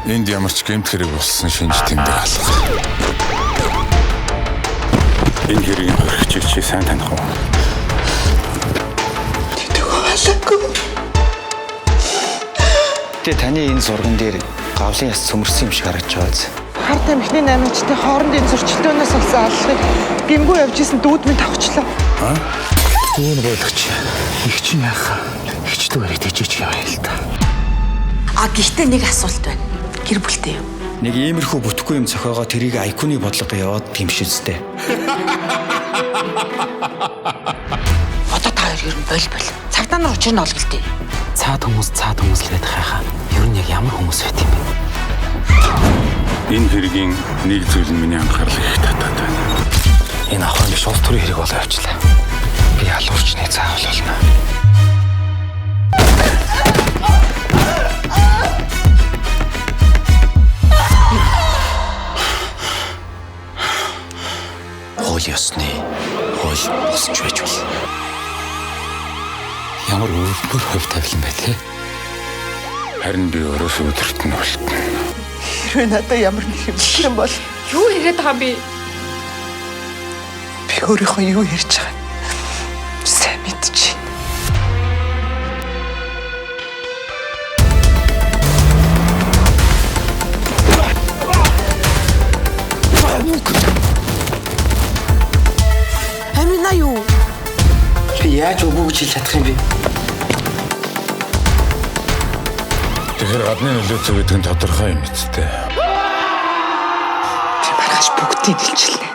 Энд ямар ч гэмт хэрэг болсон шинж тэмдэг алга. Энэ хэргийн хөрөгчийг чи сайн таних уу? Таны энэ зурган дээр гавлын яс цөмөрсөн юм шиг харагдаж байгаа. Хар тамхины 8-чдын хоорондын зөрчилдөөнөөс олсон аллахыг гимгүй явж исэн дүүд минь тавчлаа. Үүн болгоч. Их чинь яах? Ихчлүү хэрэг тийч яваа л та. Гэхдээ нэг асуулт байна. Гэр бүлтэй юу? Нэг иймэрхүү бүтэхгүй юм зохиогоо тэрийг айкуны бодлого яваад тэмшизтэй. Одоо та хоёр ер нь бол. Цагдаа нар учир нь олголтыг. Цаад хүмүүс л байдаг хаа. Ер нь яг ямар хүмүүс байт юм бэ? Энэ хэргийн нэг зүйл нь миний анхаарлыг их татаад байна. Энэ ахын биш улс төрийн хэрэг болоо явчлаа. Би алуурчны заавал болно. Хууль ёсны хууль босч байж бол. Ямар өвөр хувь тавилан бай тээ. Харин би өөрөөсөө өдөрт нь болтно. Хэрвээ надад ямар нэг юм бол Юу яриад байгаа би? би өөрийнхөө юу ярьж байгааг сайн мэдчихэв. Амина юу? Би яаж өгөөг хэлж чадах юм бэ? Тэгэхээр гадны нөлөөцөө гэдэг нь тодорхой юм биз дээ. Би маргааш бүгдийг хэлчихлээ.